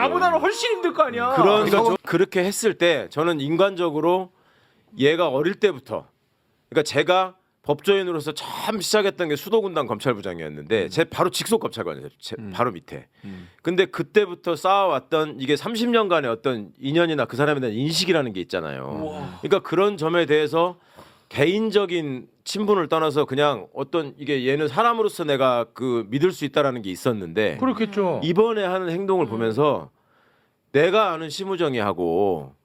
나보다는 훨씬 힘들 거 아니야. 그렇게 했을 때 저는 인간적으로 얘가 어릴 때부터 그러니까 제가 법조인으로서 처음 시작했던 게 수도군단 검찰부장이었는데 제 바로 직속 검찰관이었어요. 바로 밑에. 근데 그때부터 쌓아왔던 이게 30년간의 어떤 인연이나 그 사람에 대한 인식이라는 게 있잖아요. 그러니까 그런 점에 대해서 개인적인 친분을 떠나서 그냥 어떤 이게 얘는 사람으로서 내가 그 믿을 수 있다라는 게 있었는데 그렇겠죠. 이번에 하는 행동을 보면서 내가 아는 심우정이하고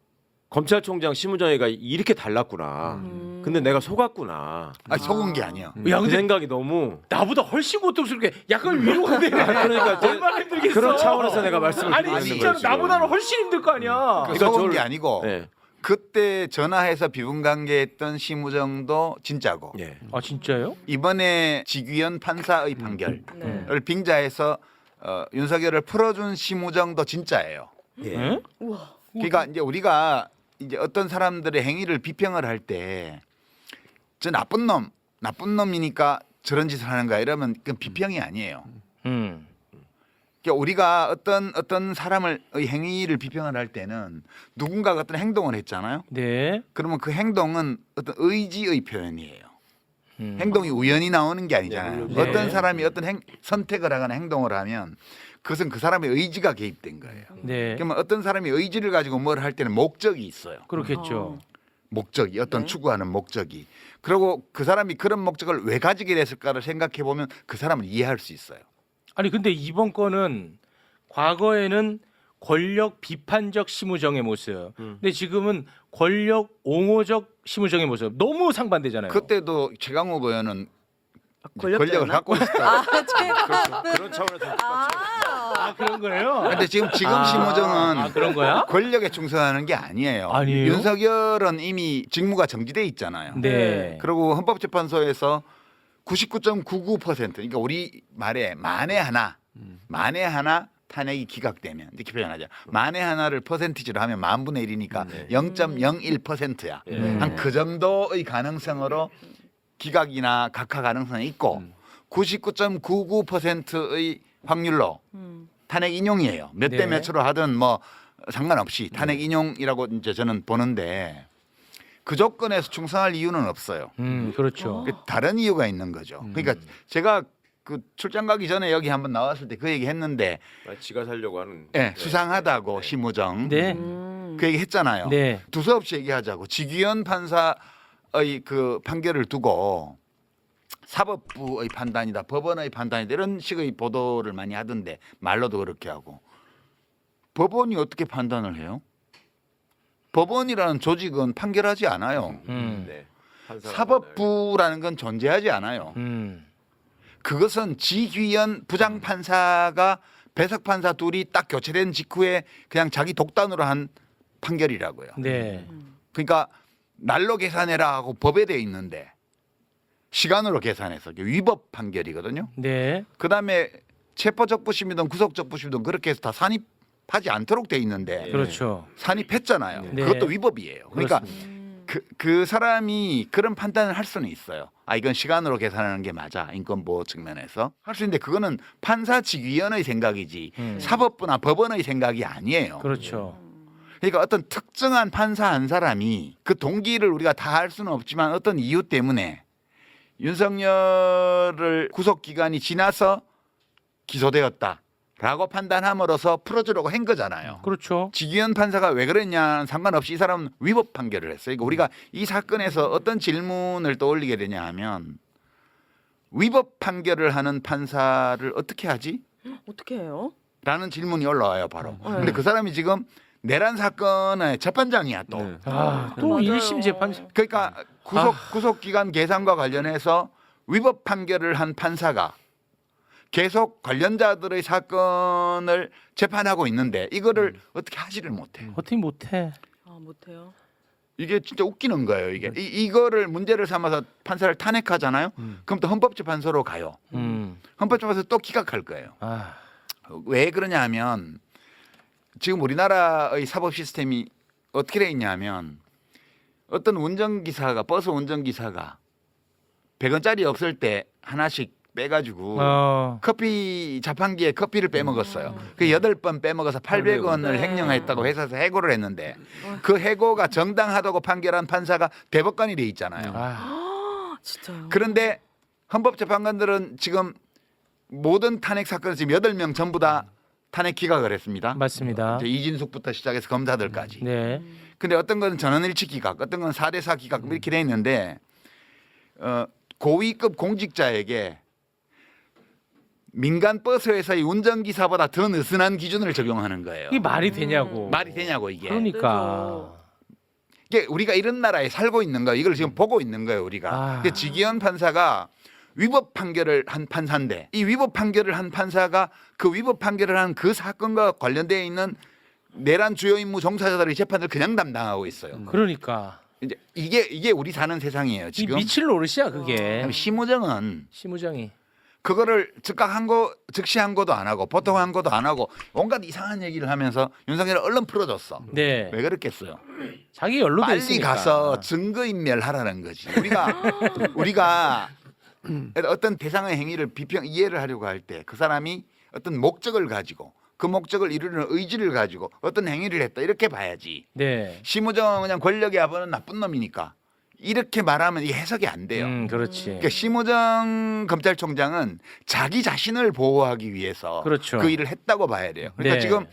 검찰총장 심우정이가 이렇게 달랐구나. 근데 내가 속았구나. 아니, 속은 게 아니야. 야, 그 근데 생각이 너무 나보다 훨씬 고통스럽게 약간 위로가 되네. 그러니까 얼마나 힘들겠어. 그런 차원에서 내가 말씀을 아니 드리는 거예요. 진짜로 지금. 나보다는 훨씬 힘들 거 아니야. 그 그러니까 속은 저를- 게 아니고 네. 그때 전화해서 비분관계했던 심우정도 진짜고 예. 아 진짜요? 이번에 지귀현 판사의 판결을 네. 빙자해서 윤석열을 풀어준 심우정도 진짜예요. 예. 응? 우와. 그러니까 이제 우리가 이제 어떤 사람들의 행위를 비평을 할 때 저 나쁜 놈이니까 저런 짓을 하는 거야 이러면 그건 비평이 아니에요. 음. 그러니까 우리가 어떤 사람의 행위를 비평을 할 때는 누군가가 어떤 행동을 했잖아요. 네. 그러면 그 행동은 어떤 의지의 표현이에요. 행동이 우연히 나오는 게 아니잖아요. 네. 어떤 사람이 어떤 선택을 하거나 행동을 하면 그것은 그 사람의 의지가 개입된 거예요. 네. 그러면 어떤 사람이 의지를 가지고 뭘 할 때는 목적이 있어요. 그렇겠죠. 목적이 어떤 네. 추구하는 목적이. 그리고 그 사람이 그런 목적을 왜 가지게 됐을까를 생각해 보면 그 사람을 이해할 수 있어요. 아니 근데 이번 건은 과거에는 권력 비판적 심우정의 모습. 근데 지금은 권력 옹호적 심우정의 모습. 너무 상반되잖아요. 그때도 최강욱 의원은 권력을 권력자였나? 갖고 있었다. 그런 차원에서 아 그런 거예요? 근데 지금 아, 심우정은 그런 거야? 권력에 충성하는 게 아니에요. 아니에요? 윤석열은 이미 직무가 정지돼 있잖아요. 네. 그리고 헌법재판소에서 99.99% 그러니까 우리 말에 만에 하나 탄핵이 기각되면 이렇게 표현하죠. 만에 하나를 퍼센티지로 하면 만 분의 1이니까 0.01%야. 한 그 정도의 가능성으로 기각이나 각하 가능성이 있고 99.99%의 확률로 탄핵 인용이에요. 몇 대 네. 몇으로 하든 뭐 상관없이 탄핵 인용이라고 이제 저는 보는데 그 조건에서 충성할 이유는 없어요. 그렇죠. 그 다른 이유가 있는 거죠. 그러니까 제가 그 출장 가기 전에 여기 한번 나왔을 때 그 얘기 했는데 지가 살려고 하는 예, 수상하다고 심우정 네. 그 얘기 했잖아요. 네. 두서없이 얘기하자고 지귀현 판사의 그 판결을 두고 사법부의 판단이다, 법원의 판단이다 이런 식의 보도를 많이 하던데 말로도 그렇게 하고 법원이 어떻게 판단을 해요? 법원이라는 조직은 판결하지 않아요. 네. 판사가 사법부라는 건 존재하지 않아요. 그것은 지귀현 부장판사가 배석판사 둘이 딱 교체된 직후에 그냥 자기 독단으로 한 판결이라고요. 네. 그러니까 날로 계산해라 하고 법에 돼 있는데 시간으로 계산해서 위법 판결이거든요. 네. 그다음에 체포적부심이든 구속적부심이든 그렇게 해서 다 산입하지 않도록 돼 있는데 그렇죠. 산입했잖아요. 네. 그것도 위법이에요. 그러니까 그렇습니다. 그 사람이 그런 판단을 할 수는 있어요. 아 이건 시간으로 계산하는 게 맞아. 인권보호 측면에서 할 수 있는데 그거는 판사직위원의 생각이지 사법부나 법원의 생각이 아니에요. 그렇죠. 그러니까 어떤 특정한 판사 한 사람이 그 동기를 우리가 다 알 수는 없지만 어떤 이유 때문에 윤석열을 구속 기간이 지나서 기소되었다라고 판단함으로써 풀어주려고 한 거잖아요. 그렇죠. 지기현 판사가 왜 그랬냐 상관없이 이 사람은 위법 판결을 했어요. 그러니까 우리가 이 사건에서 어떤 질문을 떠올리게 되냐 하면 위법 판결을 하는 판사를 어떻게 하지? 어떻게 해요? 라는 질문이 올라와요 바로. 근데 그 사람이 지금 내란 사건의 재판장이야 또. 네. 아, 또 맞아요. 1심 재판. 그러니까 구속 기간 계산과 관련해서 위법 판결을 한 판사가 계속 관련자들의 사건을 재판하고 있는데 이거를 어떻게 하지를 못해. 어떻게 못해? 아 못해요. 이게 진짜 웃기는 거예요. 이게 이거를 문제를 삼아서 판사를 탄핵하잖아요. 그럼 또 헌법재판소로 가요. 헌법재판소 또 기각할 거예요. 아, 왜 그러냐 하면 지금 우리나라의 사법 시스템이 어떻게 돼 있냐면 어떤 운전기사가 버스 운전기사가 100원짜리 없을 때 하나씩 빼가지고 어. 커피 자판기에 커피를 빼먹었어요. 그 8번 빼먹어서 800원을 네. 횡령했다고 회사에서 해고를 했는데 그 해고가 정당하다고 판결한 판사가 대법관이 돼 있잖아요. 아, 진짜요. 그런데 헌법재판관들은 지금 모든 탄핵 사건을 지금 8명 전부 다 탄핵 기각을 했습니다. 맞습니다. 이제 이진숙부터 시작해서 검사들까지. 네. 근데 어떤 건 전원일치 기각, 어떤 건 4대4 기각 이렇게 돼 있는데 고위급 공직자에게 민간 버스 회사의 운전기사보다 더 느슨한 기준을 적용하는 거예요. 이게 말이 되냐고. 말이 되냐고 이게. 그러니까. 이게 우리가 이런 나라에 살고 있는 거예요. 이걸 지금 보고 있는 거예요, 우리가. 아. 근데 지기현 판사가 위법 판결을 한 판사인데 이 위법 판결을 한 판사가 그 위법 판결을 한 그 사건과 관련되어 있는 내란 주요 임무 종사자들의 재판을 그냥 담당하고 있어요. 그러니까. 이제 이게 우리 사는 세상이에요. 이 지금 미칠 노릇이야 그게. 심우정은 심우정이. 그거를 즉각 한거 즉시 한거도 안 하고 보통 한거도 안 하고 온갖 이상한 얘기를 하면서 윤석열을 얼른 풀어줬어. 네. 왜 그랬겠어요? 자기 연루돼 빨리 있으니까. 가서 증거인멸하라는 거지. 우리가 어떤 대상의 행위를 비평 이해를 하려고 할 때 그 사람이 어떤 목적을 가지고 그 목적을 이루는 의지를 가지고 어떤 행위를 했다 이렇게 봐야지. 네. 심우정은 그냥 권력의 아버는 나쁜 놈이니까 이렇게 말하면 이게 해석이 안 돼요. 그렇지. 그러니까 심우정 검찰총장은 자기 자신을 보호하기 위해서 그렇죠. 그 일을 했다고 봐야 돼요. 그러니까 네. 지금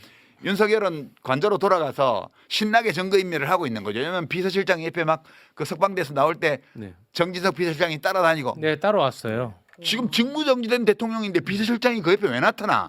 윤석열은 관저로 돌아가서 신나게 증거인멸을 하고 있는 거죠. 왜냐하면 비서실장이 옆에 막 그 석방돼서 나올 때 네. 정진석 비서실장이 따라다니고 네, 따로 왔어요. 지금 직무정지된 대통령인데 비서실장이 그 옆에 왜 나타나?